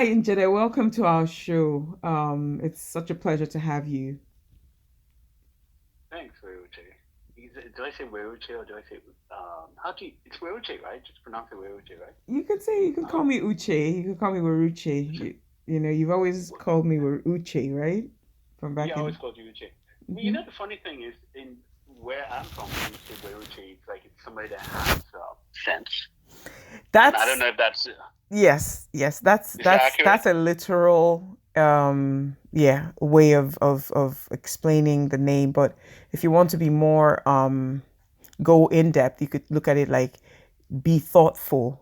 Hi, Njedeh. Welcome to our show. It's such a pleasure to have you. Thanks, Weruche. Do I say Weruche or do I say how do you, it's Weruche, right? Just pronounce it Weruche, right? You can call Oh, me Uche. You can call me Weruche. Uche. You've always Wh- called me Uche, right? From Yeah, back I always in. called you Uche. Hmm. The funny thing is, in where I'm from, when you say Weruche, it's like it's somebody that has sense. And I don't That's know if that's yes. That's is that that's accurate? that's a literal way of explaining the name. But if you want to be more go in depth, you could look at it like be thoughtful.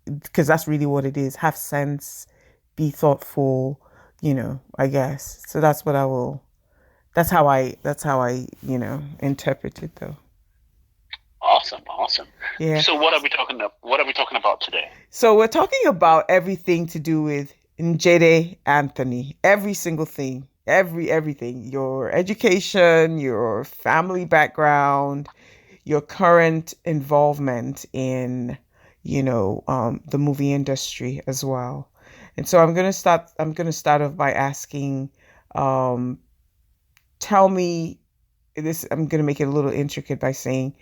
Because that's really what it is. Have sense, be thoughtful, I guess. So that's how I interpret it though. Awesome, awesome. Yeah. So what are we talking about today? So we're talking about everything to do with Njedeh Anthony. Every single thing. Everything. Your education, your family background, your current involvement in, the movie industry as well. And so I'm gonna start off by asking, um, tell me this. I'm gonna make it a little intricate by saying,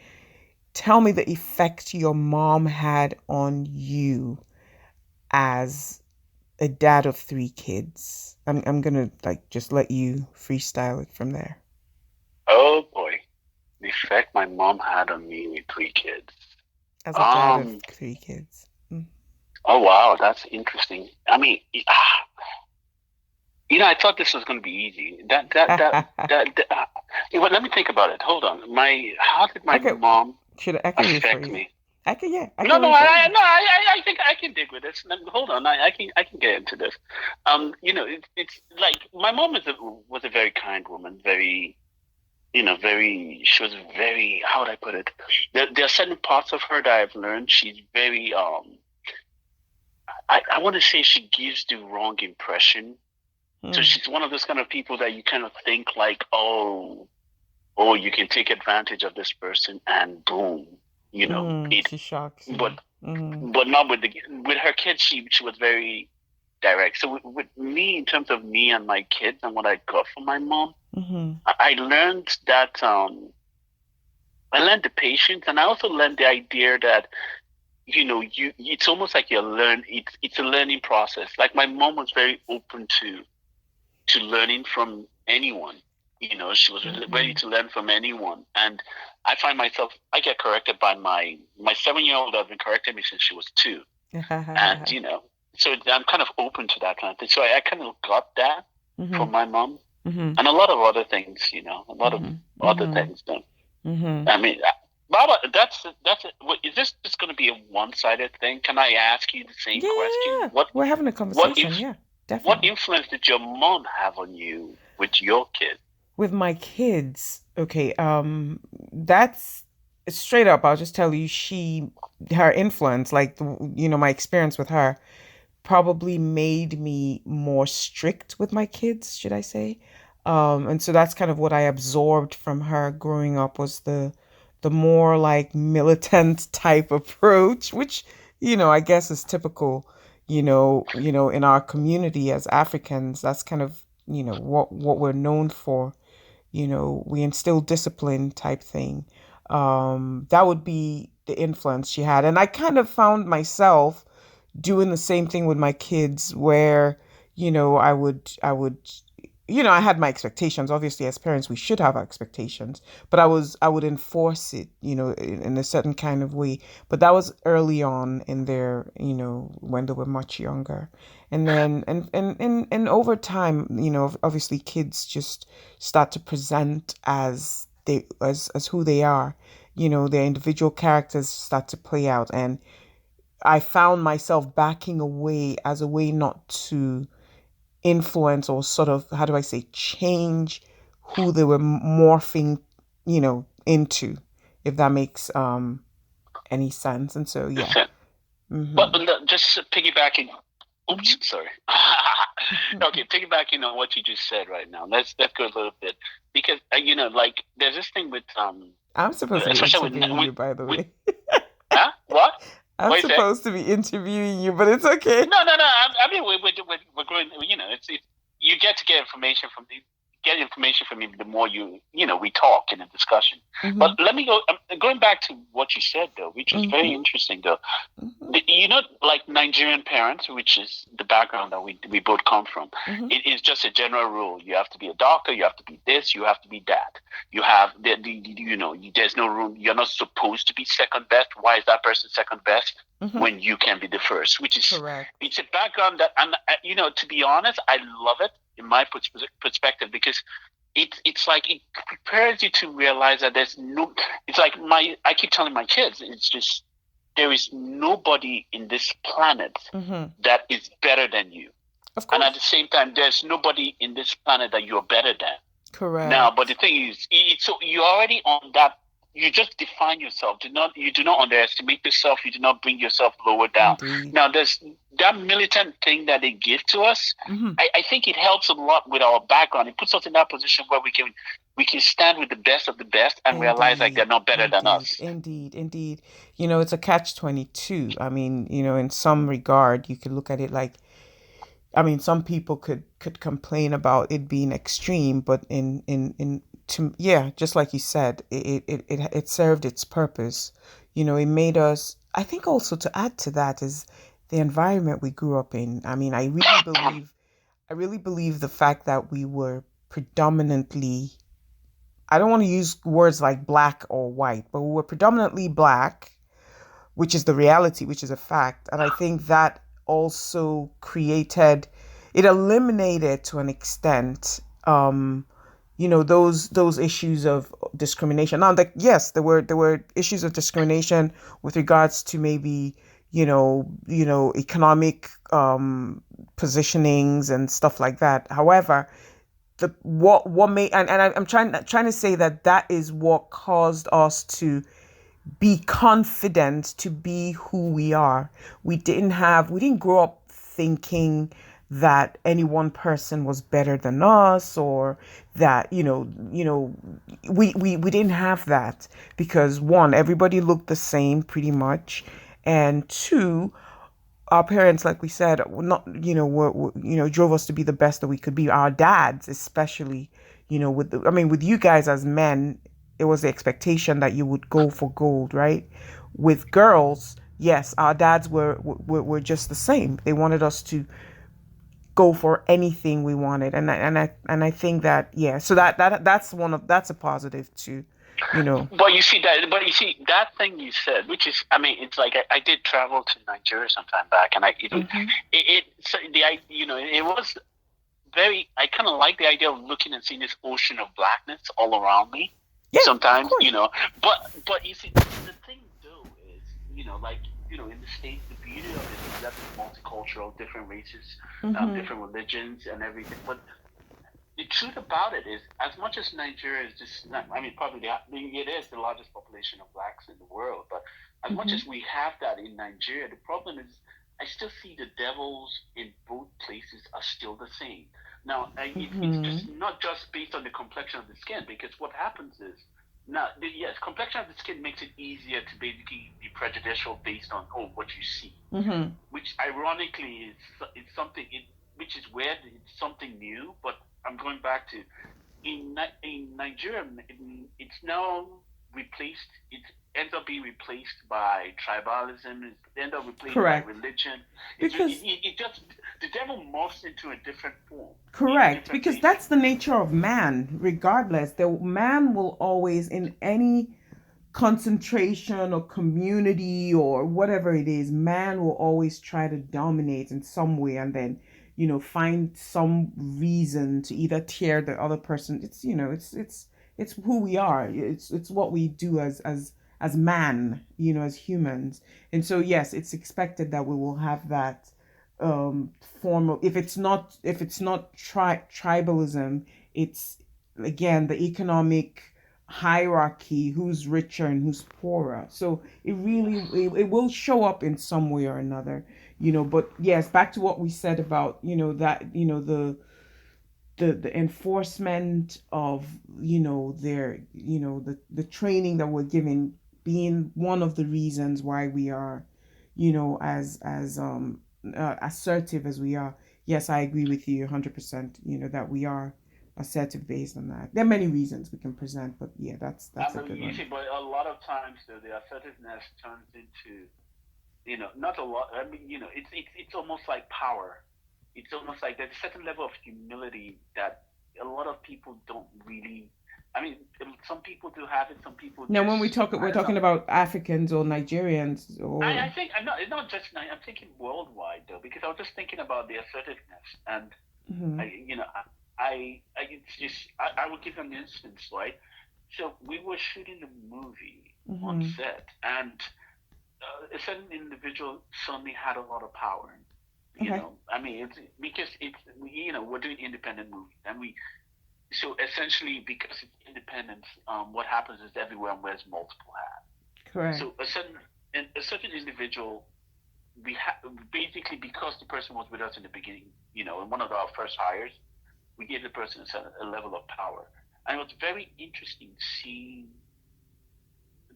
tell me the effect your mom had on you as a dad of three kids. I'm gonna like just let you freestyle it from there. Oh boy, the effect my mom had on me with three kids. As a dad of Um, three kids. Mm. oh wow, that's interesting. I mean, I thought this was going to be easy. Well, let me think about it. Hold on. How did my Okay, mom I can affect rephrase it. me? I No, can no, rephrase it. I think I can dig with this. Hold on, I can get into this. It's like my mom was a very kind woman, very, she was very, how would I put it? There are certain parts of her that I've learned. She's very, I want to say she gives the wrong impression. So Hmm. she's one of those kind of people that you kind of think like, you can take advantage of this person and boom, it. She shocks But you. Hmm. not with her kids. She was very direct. So with me, in terms of me and my kids and what I got from my mom, Hmm. I learned that I learned the patience, and I also learned the idea that you it's almost like it's a learning process. Like my mom was very open to learning from anyone. She was ready Hmm. to learn from anyone. And I find myself, I get corrected by my 7 year old has been correcting me since she was two. And, so I'm kind of open to that kind of thing. So I kind of got that Hmm. from my mom Hmm. and a lot of other things, a lot of Hmm. other Hmm. things. Hmm. I mean, Baba, that's it. Is this just going to be a one-sided thing? Can I ask you the same Yeah, yeah, question? yeah. What We're having a what if conversation. Yeah, what definitely. influence did your mom have on you with your kid? With my kids, okay, that's straight up. I'll just tell you, her influence, like, my experience with her probably made me more strict with my kids, should I say. And so that's kind of what I absorbed from her growing up was the more like militant type approach, which, I guess is typical, in our community as Africans. That's kind of, what we're known for. We instill discipline type thing. That would be the influence she had. And I kind of found myself doing the same thing with my kids where, I would, I had my expectations. Obviously, as parents, we should have our expectations, but I would enforce it, in a certain kind of way. But that was early on in their, when they were much younger. And then, and over time, obviously kids just start to present as who they are. Their individual characters start to play out. And I found myself backing away as a way not to influence or sort of, how do I say, change who they were morphing, into, if that makes any sense. And so, yeah. Listen, but Mm-hmm. just piggybacking. Mm-hmm. Oops, sorry. Okay, piggybacking on what you just said right now. Let's go a little bit because like there's this thing with I'm supposed to be especially interviewing with you, by the with way. huh what? I'm What you say? supposed to be interviewing you, but it's okay. No. I mean, we're growing. You know, it's you get information from the get information from me the more we talk in a discussion. But Mm-hmm. let me go. Going back to what you said though, which was very Mm-hmm. interesting though. Mm-hmm. Like Nigerian parents, which is the background that we both come from. Mm-hmm. It is just a general rule. You have to be a doctor. You have to be this. You have to be that. You have there's no room. You're not supposed to be second best. Why is that person second best Mm-hmm. when you can be the first? Which is Correct. it's a background that, and to be honest, I love it in my perspective because it's like it prepares you to realize that there's no. It's like I keep telling my kids, it's just there is nobody in this planet Mm-hmm. that is better than you. Of And at the course. same time, there's nobody in this planet that you're better than. Now, but the Correct. thing is, so you're already on that. You just define yourself. You do not underestimate yourself. You do not bring yourself lower down. Indeed. Now, there's that militant thing that they give to us. Mm-hmm. I think it helps a lot with our background. It puts us in that position where we can stand with the best of the best and realize like they're Indeed. not better than Indeed. us. Indeed. Indeed. It's a catch 22. I mean, in some regard, you could look at it like, I mean, some people could complain about it being extreme, but yeah, just like you said, it served its purpose. It made us. I think also to add to that is the environment we grew up in. I mean, I really believe the fact that we were predominantly. I don't want to use words like black or white, but we were predominantly black, which is the reality, which is a fact. And I think that also it eliminated to an extent, those issues of discrimination. Now, yes, there were issues of discrimination with regards to maybe, economic positionings and stuff like that. However, the what made and I'm trying to say that is what caused us to be confident to be who we are. We didn't grow up thinking that any one person was better than us, or that we didn't have that, because one, everybody looked the same pretty much, and two, our parents, like we said, were not, drove us to be the best that we could be. Our dads, especially, with you guys as men, it was the expectation that you would go for gold, right? With girls, yes, our dads were just the same. They wanted us to go for anything we wanted, and I think that, yeah. So that's a positive too, you know. But you see that thing you said, which is, I mean, it's like I did travel to Nigeria some time back, and Mm-hmm. so it was very. I kind of like the idea of looking and seeing this ocean of blackness all around me. Yeah, of Sometimes, course. but you see, the thing though is, like in the States, the beauty of it is that it's multicultural, different races, Mm-hmm. different religions, and everything. But the truth about it is, as much as Nigeria is just, I mean, probably it is the largest population of blacks in the world, but as much Mm-hmm. as we have that in Nigeria, the problem is I still see the devils in both places are still the same. Now, it's just Mm-hmm. not just based on the complexion of the skin, because what happens is, now, yes, complexion of the skin makes it easier to basically be prejudicial based on what you see, Mm-hmm. which ironically is something which is weird. It's something new, but I'm going back to in Nigeria. It's now replaced. It ends up being replaced by tribalism. It ends up replaced by Correct. religion. Because It just the devil morphs into a different form in Correct, different because places. that's the nature of man. Regardless, the man will always, in any concentration or community or whatever it is, man will always try to dominate in some way, and then find some reason to either tear the other person. It's who we are. It's what we do as man, as humans. And so yes, it's expected that we will have that form of, if it's not tribalism, it's again the economic hierarchy, who's richer and who's poorer. So it will show up in some way or another. But yes, back to what we said about, that, the enforcement of, their, the training that we're given, being one of the reasons why we are, as assertive as we are. Yes, I agree with you 100%. That we are assertive based on that. There are many reasons we can present, but yeah, I that's a mean, good you one. see, but a lot of times though, the assertiveness turns into, not a lot. I mean, it's almost like power. It's almost like there's a certain level of humility that a lot of people don't really. I mean, some people do have it. Some people Now, when just, we're I don't talking know. about Africans or Nigerians I or. think I'm not. It's not just. I'm thinking worldwide though, because I was just thinking about the assertiveness, and Mhm. it's just. I will give you an instance, right? So we were shooting a movie on Mhm. set, and a certain individual suddenly had a lot of power. Okay. I mean, it's because we're doing independent movies, and we so essentially because it's independent, what happens is everyone wears multiple hats. Correct. So a certain individual, basically because the person was with us in the beginning, in one of our first hires, we gave the person a level of power, and it was very interesting seeing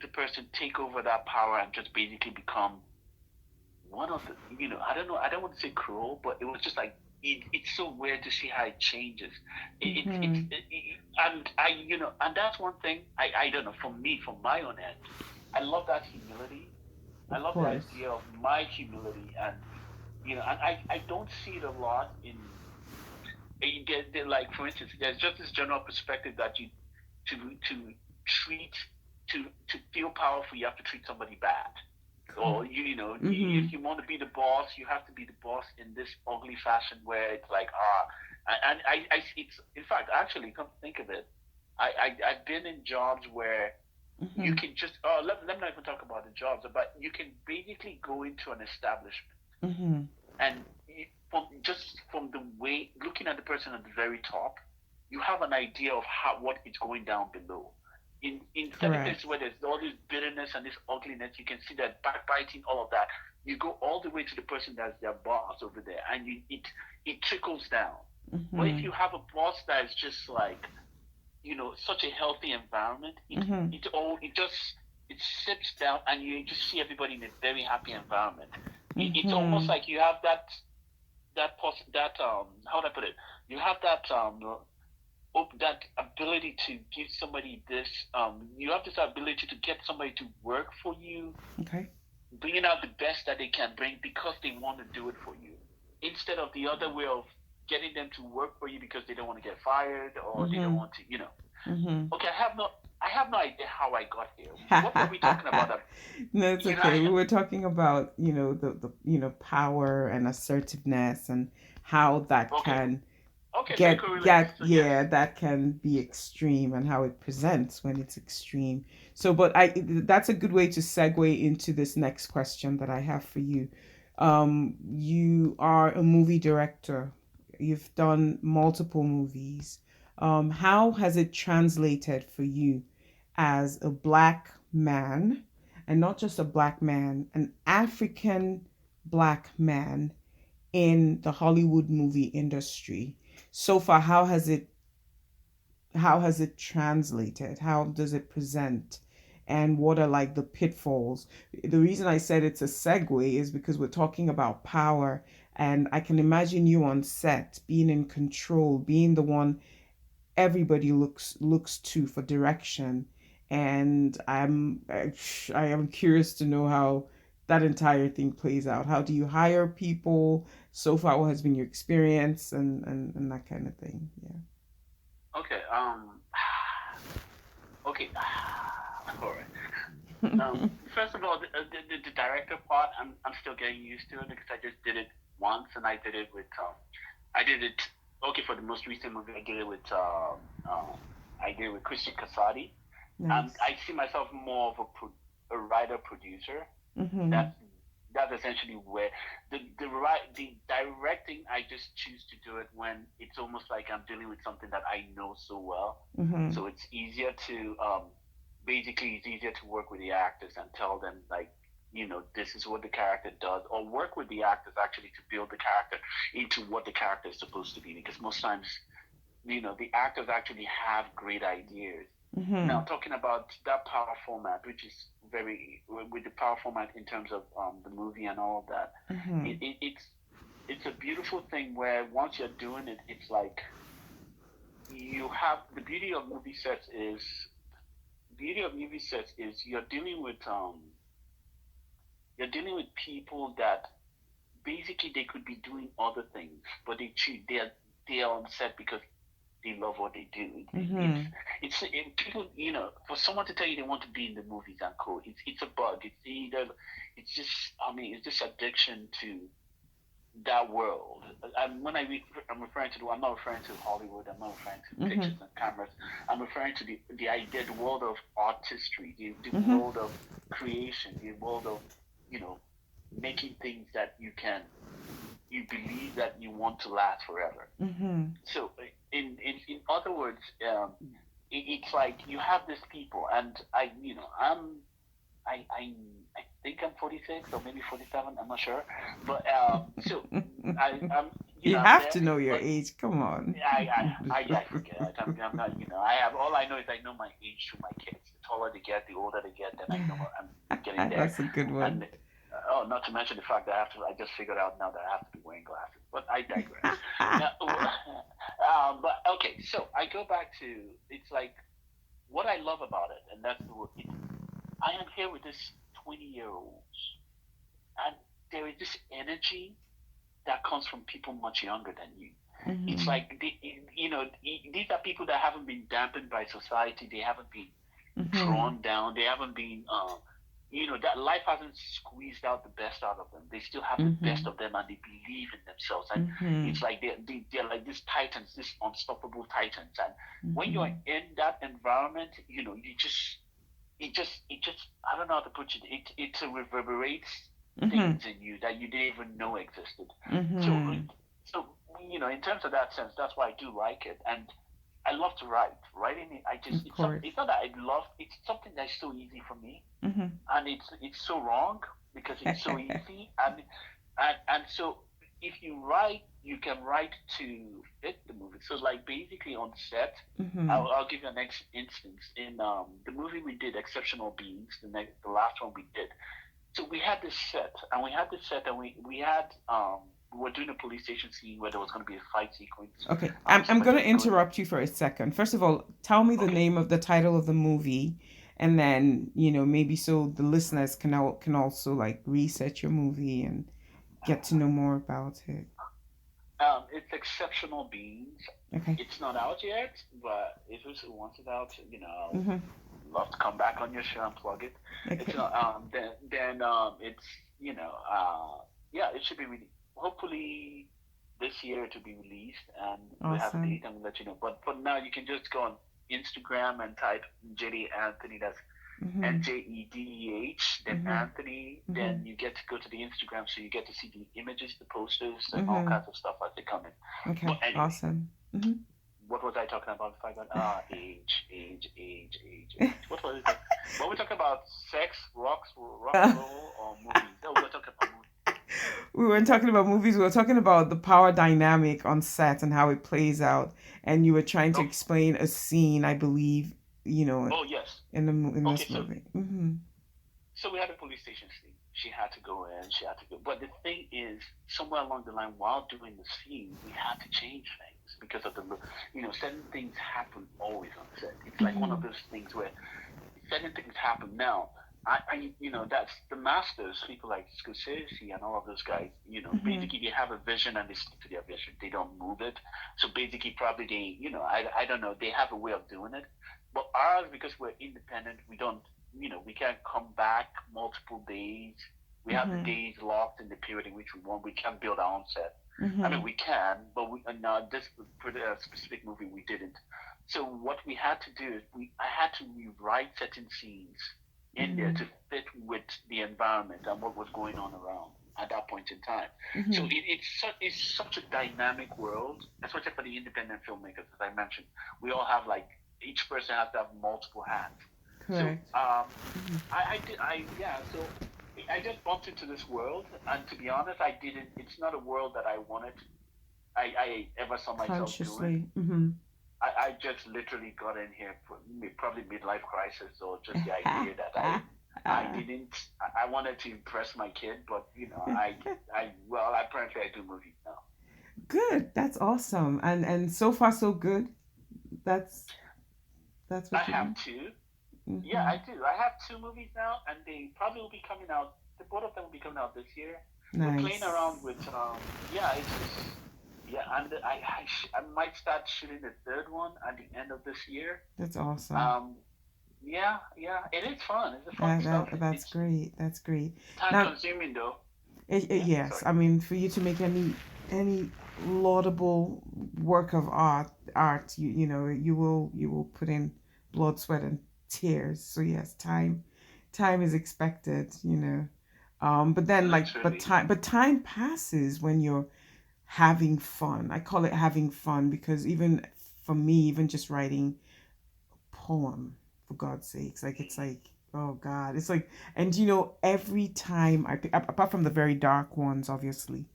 the person take over that power and just basically become one of the, I don't know, I don't want to say cruel, but it was just like it's so weird to see how it changes. Mhm. And and that's one thing I don't know. For me, from my own end, I love that humility. I Of love the course. idea of my humility, and and I don't see it a lot like for instance, there's just this general perspective that to treat to feel powerful, you have to treat somebody bad, or Correct. if Mhm. you want to be the boss, you have to be the boss in this ugly fashion where it's like and it's in fact actually come to think of it, I've been in jobs where you Mhm. can just let me not even talk about the jobs, but you can basically go into an establishment Mhm. and from the way looking at the person at the very top, you have an idea of what is going down below. In certain places Correct. where there's all this bitterness and this ugliness, you can see that backbiting, all of that. You go all the way to the person that's their boss over there, and it trickles down. But if Mhm. you have a boss that is just like such a healthy environment, Mhm. it sips down, and you just see everybody in a very happy environment. It's almost Mhm. like you have that how do I put it? You have that ability to give somebody this. You have this ability to get somebody to work for you, Okay. bringing out the best that they can bring because they want to do it for you, instead of the other way of getting them to work for you because they don't want to get fired or they don't Mhm. want to. Mhm. Okay, I have no idea how I got here. What were we talking about? No, it's You know, okay. I, We were talking about, the power and assertiveness and how that okay, can okay, so it correlates. So yes, that can be extreme and how it presents when it's extreme. So, but that's a good way to segue into this next question that I have for you. You are a movie director. You've done multiple movies. How has it translated for you as a black man, and not just a black man, an African black man in the Hollywood movie industry? So far, how has it translated? How does it present? And what are like the pitfalls? The reason I said it's a segue is because we're talking about power, and I can imagine you on set being in control, being the one everybody looks to for direction. And I am curious to know how that entire thing plays out. How do you hire people? So far, what has been your experience and that kind of thing? Yeah. okay, okay, all right. First of all, the director part, I'm still getting used to it because I just did it once, and I did it. Okay, for the most recent movie, I did it with Christian Casati. Nice. I see myself more of a writer producer. Mm-hmm. That's that's essentially where the directing, I just choose to do it when it's almost like I'm dealing with something that I know so well. Mm-hmm. So it's easier to basically it's easier to work with the actors and tell them like this is what the character does, or work with the actors actually to build the character into what the character is supposed to be, because most times the actors actually have great ideas, Now, Mm-hmm. talking about that power format, which is very with the power format in terms of the movie and all of that, Mm-hmm. it's a beautiful thing where once you're doing it, it's like you have the beauty of movie sets is you're dealing with people that basically they could be doing other things, but they are on set because they love what they do. Mm-hmm. People, for someone to tell you they want to be in the movies and co, it's a bug. It's just, I mean, it's just addiction to that world. And I'm referring to I'm not referring to Hollywood. I'm not referring to Mm-hmm. pictures and cameras. I'm referring to the idea, the world of artistry, the Mm-hmm. world of creation, the world of you know making things that you believe that you want to last forever. Mm-hmm. So in other words, it's like you have these people, and I think I'm 46 or maybe 47. I'm not sure, but so I'm You I'm have there, to know your but age. Come on. I forget. I'm not. I have all I know is I know my age through my kids. The taller they get, the older they get, then I know I'm getting there. That's a good one. And oh, not to mention the fact that I just figured out now that I have to be wearing glasses. But I digress. Now, but okay, so I go back to it's like what I love about it, and that's I am here with this 20-year-olds, and there is this energy that comes from people much younger than you. It's Mm-hmm. like these are people that haven't been dampened by society. They haven't been Mm-hmm. drawn down. They haven't been, that life hasn't squeezed out the best out of them. They still have the best Mm-hmm. of them, and they believe in themselves. And Mm-hmm. it's like they're like these titans, these unstoppable titans. And when you're Mm-hmm. in that environment, it just I don't know how to put it. It reverberates Mm-hmm. things in you that you didn't even know existed. So Mm-hmm. so in terms of that sense, that's why I do like it, and I love to write. Writing, I just Of course. it's not that I love. It's something that's so easy for me, Mm-hmm. and it's so wrong because it's so easy, and so if you write, you can write to fit the movie. So like basically on set, Mm-hmm. I'll give you an instance in the movie we did, Exceptional Beings, the last one we did. So we had this set, and we were doing a police station scene where there was going to be a fight sequence. Okay, I'm Somebody going to was going. interrupt you for a second. First of all, tell me the Okay. name of the title of the movie, and then maybe so the listeners can also like research your movie and get to know more about it. It's Exceptional Beings. Okay. It's not out yet, but if you want it out, I'll Mm-hmm. love to come back on your show and plug it. It's Okay. not. Then it's yeah, it should be hopefully this year to be released, and we'll have a Awesome. date and we'll let you know. But for now, you can just go on Instagram and type JD Anthony. That's Mm-hmm. Njedeh, then Mm-hmm. Anthony, Mm-hmm. then you get to go to the Instagram, so you get to see the images, the posters, and all Mm-hmm. kinds of stuff as they come in. But Okay. anyway, Awesome. Mm-hmm. what was I talking about? If I got age. What was it? Were we talking about sex, rock and roll, or movies? No, we were talking about movies. We weren't talking about movies. We were talking about the power dynamic on set and how it plays out. And you were trying to Okay. explain a scene, I believe, Oh yes. in Okay, this so movie. Mm-hmm. we had a police station scene. She had to go in. She had to go. But the thing is, somewhere along the line, while doing the scene, we had to change things because of certain things happen always on set. It's like one Mm-hmm. of those things where certain things happen. Now, that's the masters, people like Scorsese and all of those guys. Mm-hmm. Basically they have a vision and they stick to their vision. They don't move it. So basically, probably I don't know. They have a way of doing it. But ours, because we're independent, we don't. We can't come back multiple days. We have the Mm-hmm. days locked in the period in which we want. We can't build our own set. I mean, Mm-hmm. we can, but this specific movie we didn't. So what we had to do is I had to rewrite certain scenes in there Mm-hmm. to fit with the environment and what was going on around at that point in time. So Mm-hmm. it's such a dynamic world, especially for the independent filmmakers. As I mentioned, we all have like each person has to have multiple hats. So Correct. Mm-hmm. I did I yeah so I just bumped into this world, and to be honest, I didn't. It's not a world that I wanted. I ever saw myself doing. Consciously. Mm-hmm. I just literally got in here for probably midlife crisis or just the idea that I didn't I wanted to impress my kid, but I well apparently I do movies now. Good. That's awesome. And so far so good. That's that's I what you have mean. two. Yeah, Mm-hmm. I do. I have two movies now, and they probably will be coming out. The both of them will be coming out this year. We're playing Nice. around with yeah, it's yeah, and I might start shooting the third one at the end of this year. That's awesome. Um, yeah, yeah, it is fun. It's a fun That stuff. that that's It's great. That's great. time Now, consuming though. Yeah, yes, sorry. I mean for you to make any laudable work of art, you will put in blood, sweat, and tears. So yes, time is expected. But then Literally. but time passes when you're having fun. I call it having fun because even for me, even just writing poem, for God's sakes, like it's like, oh God, it's like, and every time I pick up, apart from the very dark ones, obviously,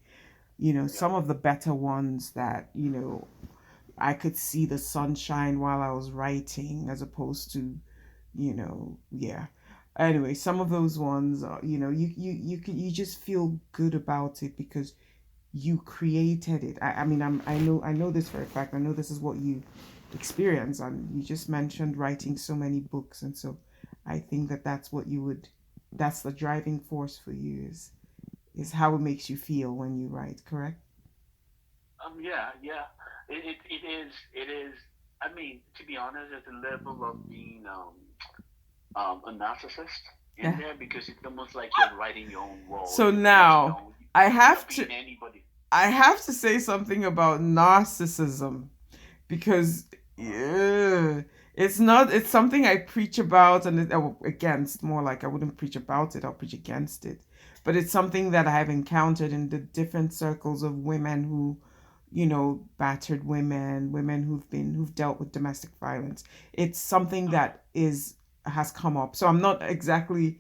Yeah. some of the better ones that I could see the sunshine while I was writing, as opposed to, yeah. Anyway, some of those ones, you just feel good about it because you created it. I mean, I know this for a fact. I know this is what you experience, and you just mentioned writing so many books, and so I think that that's the driving force for you, is how it makes you feel when you write. Correct? Yeah, yeah. It is. I mean, to be honest, there's a level of being a narcissist in Yeah. there because it's almost like you're writing your own world. So Like now I you're not have to being anybody. I have to say something about narcissism, because yeah, it's something I preach about, and against, more like I wouldn't preach about it, I'll preach against it. But it's something that I've encountered in the different circles of women who, battered women who've dealt with domestic violence. It's something Okay. that is has come up. So I'm not exactly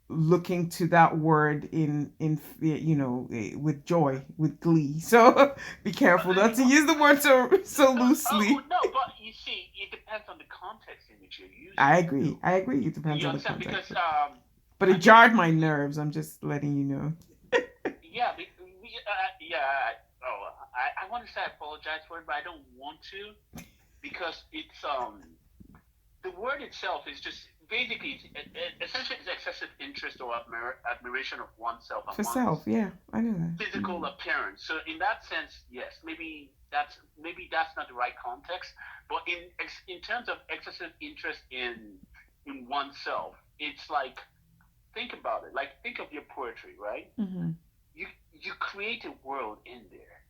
looking to that word with joy, with glee. So be careful not to Well, use the word so oh loosely. no, but you see, it depends on the context in which you're using I it, agree. though. I agree. It depends You on the understand? Because context. But it I mean, jarred my nerves. I'm just letting you know. yeah, yeah. I want to say I apologize for it, but I don't want to because it's the word itself is just basically essentially it's excessive interest or admiration of oneself and For self, one's yeah, I know that. physical appearance. So in that sense, yes, maybe that's not the right context. But in terms of excessive interest in oneself, it's like think about it. Like think of your poetry, right? Mm-hmm. You create a world in there,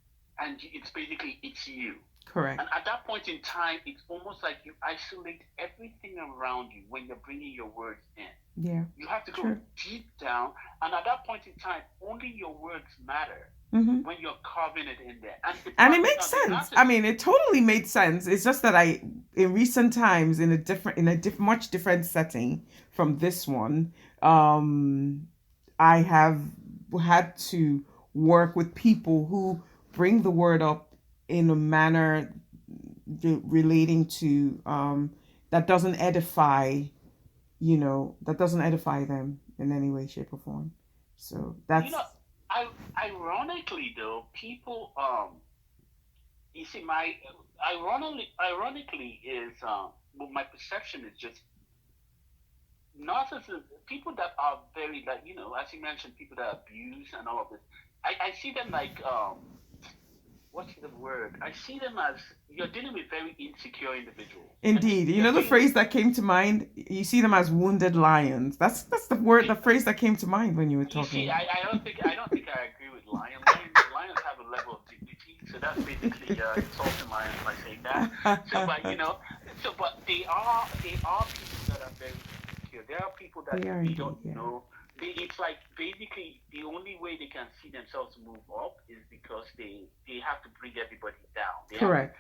and it's basically it's you. Correct. And at that point in time, it's almost like you isolate everything around you when you're bringing your words in. Yeah. You have to go True. deep down, and at that point in time, only your words matter Mm-hmm. when you're carving it in there. And the And it problem makes now, the sense. I narcissist, mean, it totally made sense. It's just that in recent times, much different setting from this one, um, I have had to work with people who bring the word up in a manner relating to, that doesn't edify, that doesn't edify them in any way, shape, or form. So you know, that's ironically though, people, you see, my ironically is, well, my perception is just narcissists, people that are very like as you mentioned, people that abuse and all of this. I see them like what's the word? I see them as you're dealing with very insecure individuals. I think indeed. You you're know the dealing with phrase that came to mind? You see them as wounded lions. That's the phrase that came to mind when you were you see. talking. I don't think I agree with lions have a level of dignity, so that's basically insulting lions by saying that. So, but but they are people that are very insecure. There are people that They are they indeed, don't yeah. know. It's like basically the only way they can see themselves move up is because they have to bring everybody down. They have to, Correct.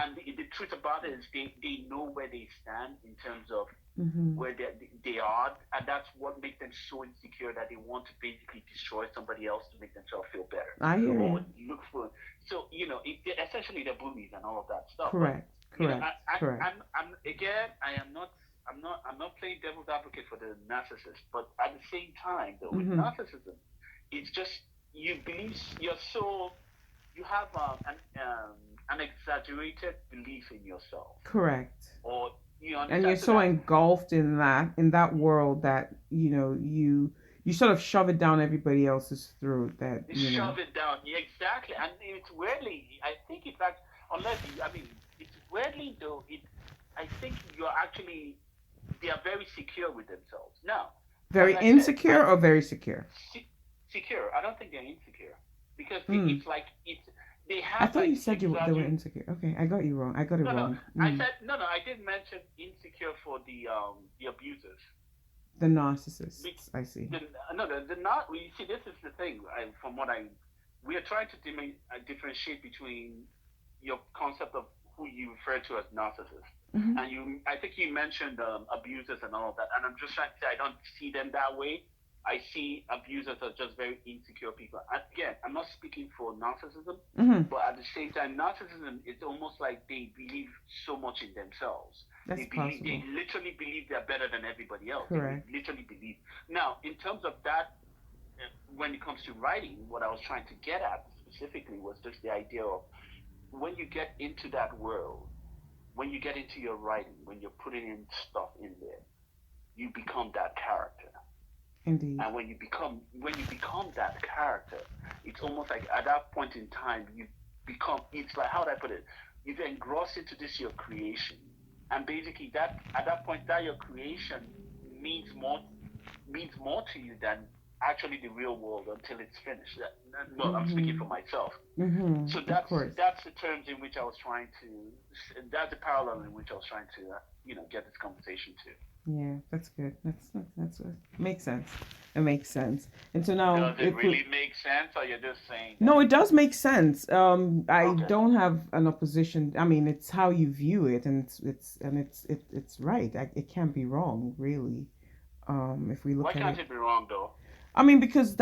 and the truth about it is they know where they stand in terms of Mm-hmm. where they are, and that's what makes them so insecure that they want to basically destroy somebody else to make themselves feel better I hear or you. look for. So essentially they're bullies and all of that stuff. But Correct. Correct. Correct. I'm again, I'm not playing devil's advocate for the narcissist, but at the same time, though, with Mm-hmm. narcissism, it's just you believe you're so you have an exaggerated belief in yourself, Correct. or you And you're understand. So so that engulfed in that world that you sort of shove it down everybody else's throat that shove it down. Yeah, exactly. And it's weirdly, I think it's like, unless you, I mean, it's weirdly though, I think you're actually, they are very secure with themselves. Now, as very I said, insecure or very secure. secure. I don't think they're insecure because Hmm. it's like, they I have thought like you said they were exaggerate. insecure. Okay, I got you wrong. I got it No, no, wrong. I said, no, no, I did mention insecure for the abusers. The Be- narcissists. I see. The, no, the not. You see, this is the thing. From what we are trying to differentiate between your concept of who you refer to as narcissists, Mm-hmm. and I think you mentioned abusers and all of that, and I'm just trying to say I don't see them that way. I see abusers as just very insecure people. And again, I'm not speaking for narcissism, Mm-hmm. but at the same time, narcissism is almost like they believe so much in themselves. That's They possible. literally believe they're better than everybody else. They Correct. literally believe. Now, in terms of that, when it comes to writing, what I was trying to get at specifically was just the idea of when you get into that world, when you get into your writing, when you're putting in stuff in there, you become that character. Indeed. And when you become that character, it's almost like at that point in time you become. It's like, how do I put it? You've engrossed into this your creation, and basically that at that point that your creation means more means more to you than actually the real world until it's finished. Well, I'm speaking Mm-hmm. for myself. So Mm-hmm. Of course. that's the terms in which I was trying to. That's the parallel in which I was trying to get this conversation to. Yeah, that's good. That's good. Makes sense. It makes sense. And so now, Does it if we really make sense, or you're just saying no, that? it does make sense. I Okay. don't have an opposition. I mean, it's how you view it, and it's right. It can't be wrong, really. If we Why look at can't it, it be wrong though? I mean, because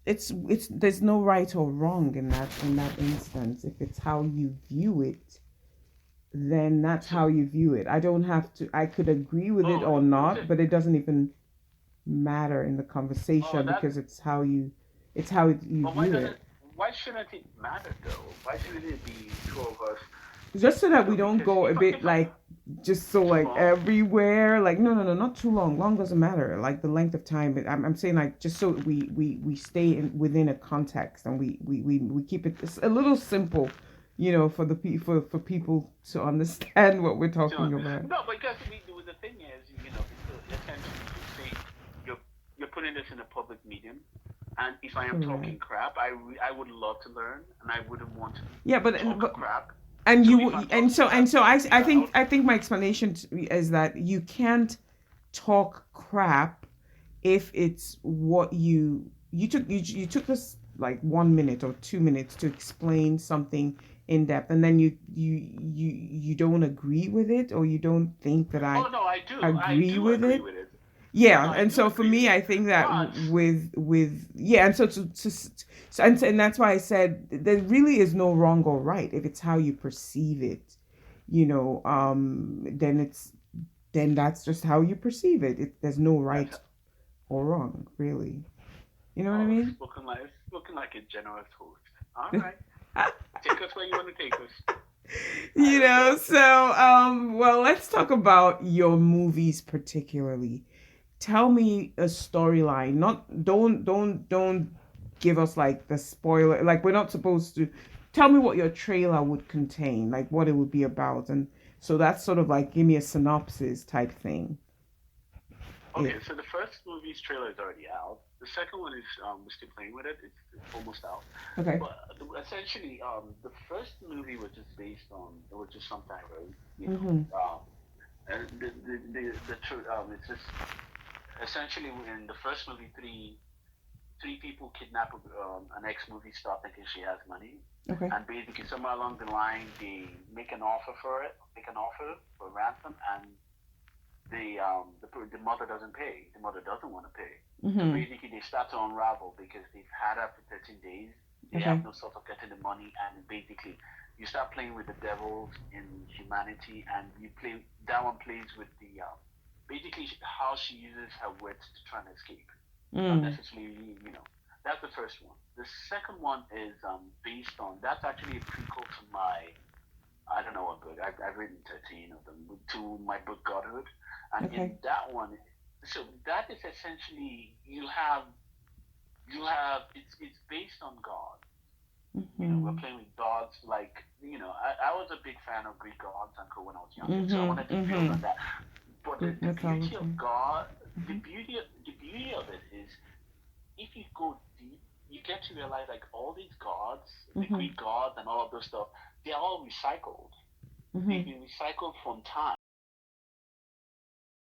it's there's no right or wrong in that instance. If it's how you view it, then that's So, how you view it. I don't have to. I could agree with it oh, or is not, it? but it doesn't even matter in the Oh, conversation that. because it's how you But why view does it. it? Why shouldn't it matter though? Why shouldn't it be two of us? Just so that we don't Because go a bit if I like just so too like long. everywhere like no, no, no, not too long. Long doesn't matter, like the length of time, but I'm saying like just so we stay within a context, and we keep it a little simple, for for people to understand what we're talking about. No, because the thing is, it's essentially you say you're you're putting this in a public medium, and if I am talking Correct. crap, I would love to learn, and I wouldn't want to Yeah, talk crap. and So if I'm and talking so crap, I I think would. my explanation is that you can't talk crap if it's what you took us like 1 minute or 2 minutes to explain something in depth, and then you don't agree with it, or you don't think that I Oh no, I do. I agree do with agree it. with it. No, no, Yeah, I and do so for agree with me, it. I think that But with yeah, and and that's why I said there really is no wrong or right if it's how you perceive it, then that's just how you perceive it. There's no that's right or wrong, really. You know what I oh, mean? spoken like a generous host. All right, take us where you want to take us. Let's go. So well, let's talk about your movies particularly. Tell me a storyline. Not don't give us like the spoiler. Like we're not supposed to. Tell me what your trailer would contain, like what it would be about, and so that's sort of like give me a synopsis type thing. Okay, If so the first movie's trailer is already out. The second one is we're still playing with it. It's almost out. okay. But essentially, the first movie was just based on it was just something I wrote, Mm-hmm. and it's just essentially in the first movie three people kidnap an ex movie star thinking she has money, Okay. and basically somewhere along the line they make an offer for ransom, and the mother doesn't pay. The mother doesn't want to pay. So Mm-hmm. basically they start to unravel because they've had her for 13 days. They Okay. have no sort of getting the money, and basically you start playing with the devils in humanity, and you play that one plays with the basically how she uses her wits to try and escape, not Mm. necessarily, That's the first one. The second one is based on that's actually a prequel to my I don't know what book. I've written 13 of them to my book Godhood, and in Okay. that one, so that is essentially it's based on God. We're Mm-hmm. playing with gods like I was a big fan of Greek gods and co when I was younger, so I Mm-hmm. wanted to build Mm-hmm. on that. But Greek the beauty of mythology. God, Mm-hmm. the beauty of it is if you go deep, you get to realize like all these gods, the Mm-hmm. Greek gods and all of those stuff, they're all recycled. They've Mm-hmm. been recycled from time.